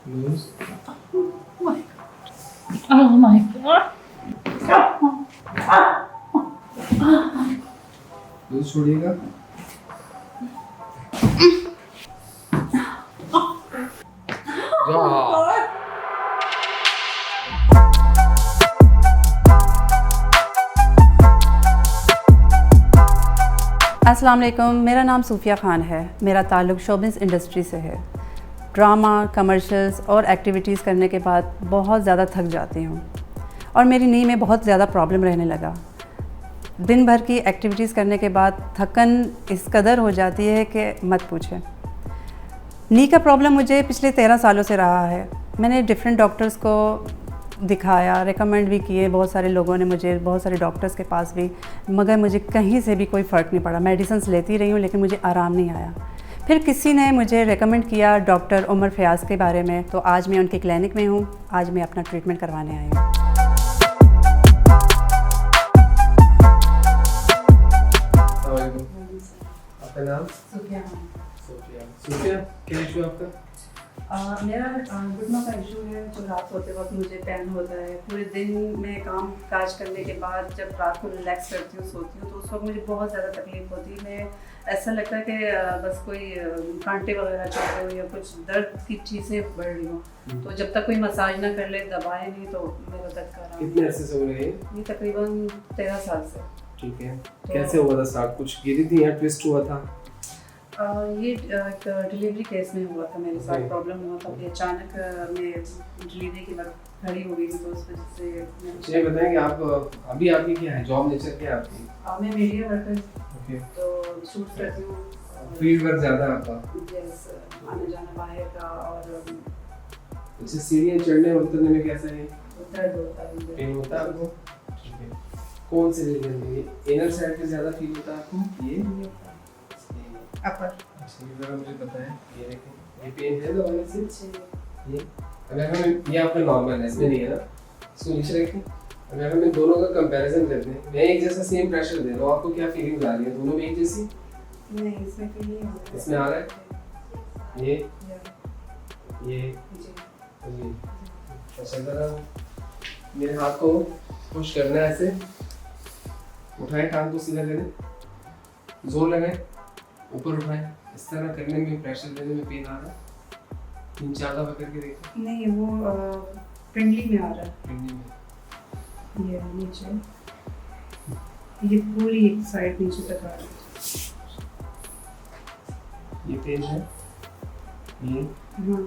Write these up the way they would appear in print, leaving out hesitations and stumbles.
Loose. Oh my god. Loose छोड़िएगा। अस्सलाम वालेकुम, मेरा नाम सूफिया ख़ान है। मेरा ताल्लुक़ शोबिज़ इंडस्ट्री से है। ड्रामा, कमर्शियल्स और एक्टिविटीज़ करने के बाद बहुत ज़्यादा थक जाती हूँ और मेरी नी में बहुत ज़्यादा प्रॉब्लम रहने लगा। दिन भर की एक्टिविटीज़ करने के बाद थकन इस कदर हो जाती है कि मत पूछें। नी का प्रॉब्लम मुझे पिछले 13 सालों से रहा है। मैंने डिफरेंट डॉक्टर्स को दिखाया, रेकमेंड भी किए, बहुत सारे लोगों ने मुझे, बहुत सारे डॉक्टर्स के पास भी, मगर मुझे कहीं से भी कोई फ़र्क नहीं पड़ा। मेडिसिन्स लेती रही हूँ लेकिन मुझे आराम नहीं आया। फिर किसी ने मुझे रेकमेंड किया डॉक्टर उमर फयाज़ के बारे में, तो आज मैं उनकी क्लिनिक में हूँ। आज मैं अपना ट्रीटमेंट करवाने आई हूँ। आपका नाम? सूफिया। सूफिया, क्या इशू है आपका? मेरा घुटनों का इशू है। जो रात सोते वक्त मुझे पेन होता है। पूरे दिन में काम काज करने के बाद जब रात को रिलैक्स करती हूँ, सोती हूँ, तो उस वक्त मुझे बहुत ज़्यादा तकलीफ़ होती है। मैं ऐसा लगता है कि बस कोई कांटे वगैरह चल रहे हो या कुछ दर्द की चीज़ें बढ़ रही हो। तो जब तक कोई मसाज ना कर ले, दबाए नहीं, तो मेरा दर्द कर रहा है। कितने अरसे से हो रही है? ये तकरीबन 13 साल से। ठीक है। कैसे हुआ था स्टार्ट? कुछ गिरी थी या ट्विस्ट हुआ था? ये एक डिलीवरी केस में हुआ था, मेरे साथ प्रॉब्लम हुआ था। ये अचानक मैं डिलीवरी के वक्त खड़ी हो गई थी, तो उस वजह से। ये बताएं कि आप अभी आपकी क्या है, जॉब नेचर क्या है आपकी? मैं मीडिया वर्कर, ओके। तो शूट करती हूँ। फील्ड वर्क ज़्यादा है आपका? यस, आना जाना बाहर का। और अच्छा, सीढ़ियाँ चढ़ने और उतरने में कैसा है? दर्द होता है। पेन होता है आपको? ठीक है। कौन से रीजन में? इनर साइड पे ज़्यादा फील होता है आपको? ये अपर। अच्छा, ये ज़रा मुझे बताएं। ये देखें, ये पेन है दबाने से? ये अगर हम, ये आपका नॉर्मल है, इसमें नहीं है ना? इसको नीचे रखें। अगर हम इन दोनों का कंपैरिजन करते हैं, मैं एक जैसा सेम प्रेशर दे रहा हूँ, आपको क्या फीलिंग आ रही है? दोनों में एक जैसी? नहीं, इसमें फील नहीं होता। इसमें आ रहा है? ये जी। अच्छा, ज़रा मेरे हाथ को पुश करना है ऐसे। उठाएं, टांग को सीधा करें, जोर लगाएं, ऊपर उठाएं। इस तरह करने में, प्रेशर देने में पेन आ रहा है? 3-4 दफा करके देखें। नहीं, वो पिंडली में आ रहा है। पिंडी में? ये नीचे, ये पूरी एक साइड नीचे तक आ रही है। ये पेन है? ये? हाँ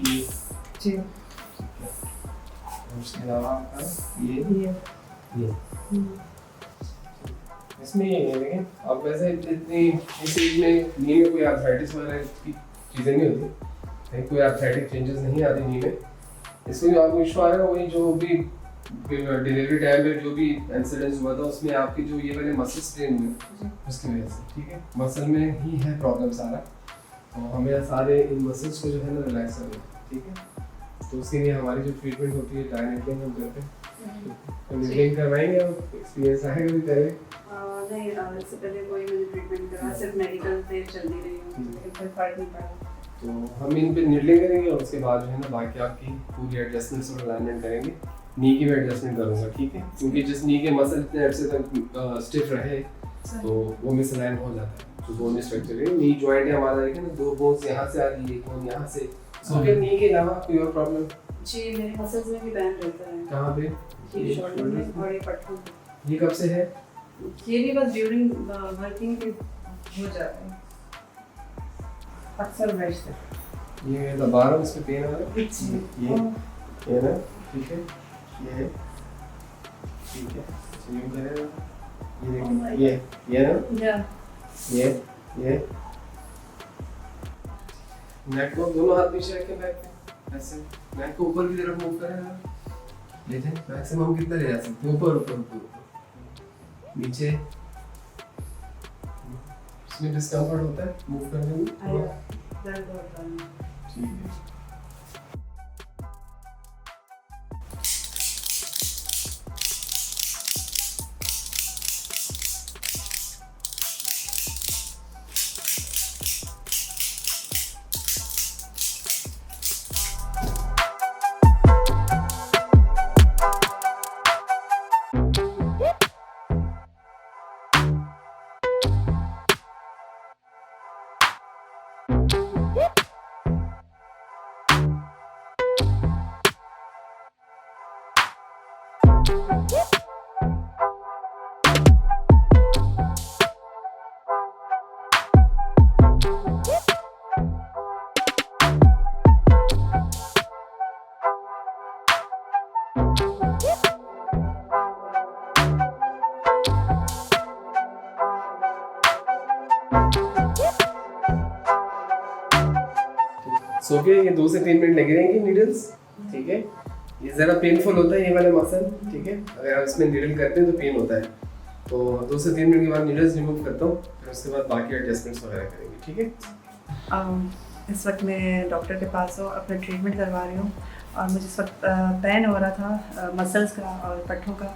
ये? जी। और उसके अलावा आपका ये? इसमें ये है, देखें अब वैसे इतनी इस एज में नी में कोई आर्थराइटिस वगैरह की चीज़ें नहीं होती, कहीं कोई आर्थराइटिक चेंजेस नहीं आती नी में। इसमें जो आपको इशू आ रहा है वही जो भी डिलीवरी टाइम में जो भी इंसिडेंस हुआ था, उसमें आपकी जो ये वाले मसल स्ट्रेन हुए उसकी वजह से, ठीक है, मसल में ही है प्रॉब्लम सारा। तो हमें सारे इन मसल्स को जो है ना रिलैक्स करना है, ठीक है। तो उसके लिए हमारी जो ट्रीटमेंट होती है डाई निडलिंग हम करते हैं। तो निडलिंग करवाएंगे, आप एक्सपीरियंस आएगा भी पहले? नहीं, इससे पहले कोई मैंने ट्रीटमेंट करा, सिर्फ मेडिकल पे चलती रही हूँ, लेकिन कोई फर्क नहीं पड़ा। तो हम इन पे निडलिंग करेंगे और उसके बाद जो है ना बाकी आपकी पूरी एडजस्टमेंट्स और अलाइनमेंट करेंगे। नी की भी एडजस्टमेंट करूँगा, ठीक है, क्योंकि जिस नी के मसल इतने अर्से तक स्टिफ रहे तो वो मिसअलाइन हो जाता है। जो बोन स्ट्रक्चर है, नी जॉइंट है हमारा, देखिए ना, 2 बोन्स यहाँ से आ रही है, एक बोन यहाँ से। सो फिर नी के अलावा कोई और प्रॉब्लम? जी, मेरे मसल्स में भी पेन रहता है। कहाँ पे? ये शोल्डर में और ये पट्टों में। ये कब से है? ये भी बस ड्यूरिंग वर्किंग के हो जाता है, अक्सर बैठ से। ये दबा रहा हूँ, इस पे पेन आ रहा है? ये ना, ठीक है, ये ठीक है, यूं करें, ये देखिए, ये ना, ये नेक को दोनों हाथ पीछे रखें बैक पे, ऐसे नेक को ऊपर की तरफ मूव करें ना, देखें मैक्सिमम कितना ले जा सकते हैं, ऊपर ऊपर ऊपर ऊपर नीचे। इसमें डिस्कम्फर्ट होता है मूव करने में? दर्द होता है। ठीक है। सो के ये 2 से 3 मिनट लगे रहेंगे नीडल्स, ठीक है। ये ज़रा पेनफुल होता है ये वाला मसल, ठीक है। अगर आप इसमें नीडल करते हैं तो पेन होता है। तो 2 से 3 मिनट के बाद नीडल्स रिमूव करता हूँ, फिर उसके बाद बाकी एडजस्टमेंट्स वगैरह करेंगे, ठीक है। इस वक्त मैं डॉक्टर के पास हूँ, अपना ट्रीटमेंट करवा रही हूँ और मुझे इस वक्त पेन हो रहा था मसल्स का और पट्ठों का,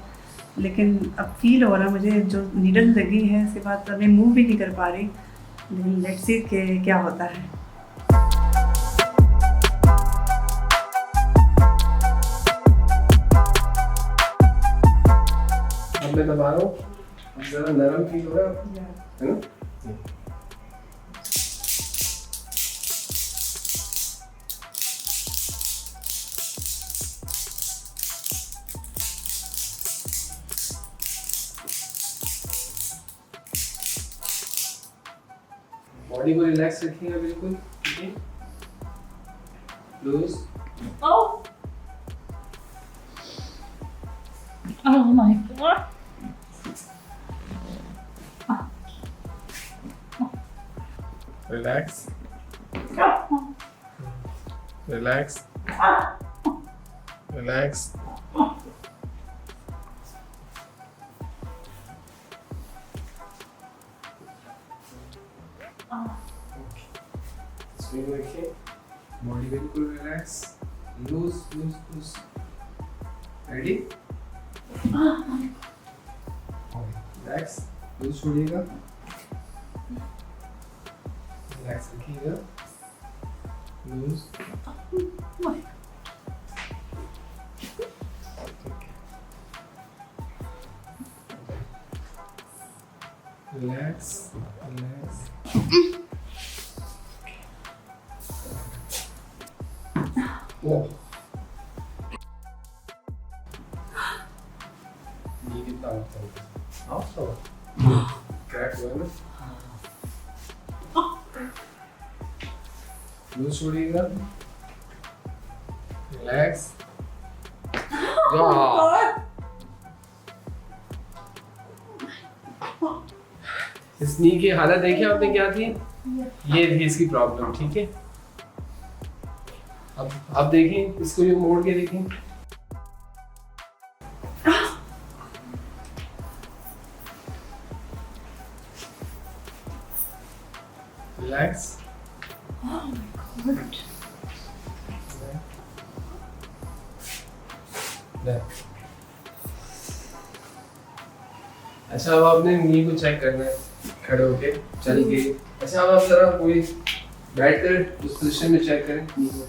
लेकिन अब फील हो रहा मुझे जो नीडल लगी है इसके बाद मैं मूव भी नहीं कर पा रही, लेकिन लेट्स सी कि क्या होता है। अब मैं दबा रहा हूँ, ज़रा नरम फील हो रहा है ना। बॉडी को रिलैक्स रखिएगा बिल्कुल, ठीक है। Loose. Oh my god. Relax, relax, relax. Swing रखिए, बॉडी बिल्कुल relax, loose loose loose. Ready? Relax, loose छोड़िएगा, रिलैक्स रखिएगा, लूज। Relax, relax. ओह, ये कितना ऑफ था, क्रैक हुआ है ना। लूज छोड़िएगा, रिलैक्स। इस नी की हालत देखिए आपने क्या थी, ये थी इसकी प्रॉब्लम, ठीक है। अब देखिए इसको ये मोड़ के देखिए, रिलैक्स। अच्छा अब आपने नी को चेक करना है खड़े होके, चल के। अच्छा अब आप जरा कोई बैठ कर उस पोजीशन में चेक करें नी को।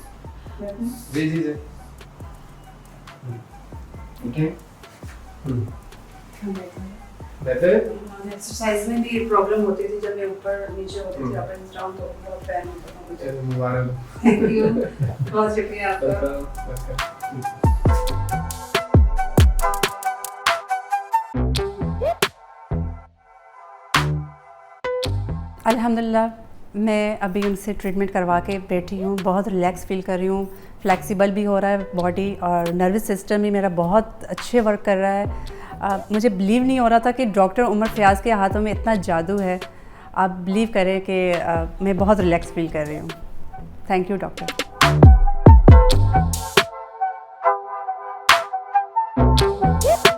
जी जी जी, ठीक है। बेहतर है। एक्सरसाइज में भी प्रॉब्लम होती थी, जब मैं ऊपर नीचे होती थी अप एंड डाउन, तो बहुत पेन होता था मुझे। चलो मुबारक। थैंक यू, बहुत शुक्रिया आपका। अल्हम्दुलिल्लाह मैं अभी उनसे ट्रीटमेंट करवा के बैठी हूँ, बहुत रिलैक्स फील कर रही हूँ, फ्लेक्सिबल भी हो रहा है बॉडी और नर्वस सिस्टम भी मेरा बहुत अच्छे वर्क कर रहा है। मुझे बिलीव नहीं हो रहा था कि डॉक्टर उमर फयाज़ के हाथों में इतना जादू है। आप बिलीव करें कि मैं बहुत रिलैक्स फील कर रही हूँ। Thank you doctor.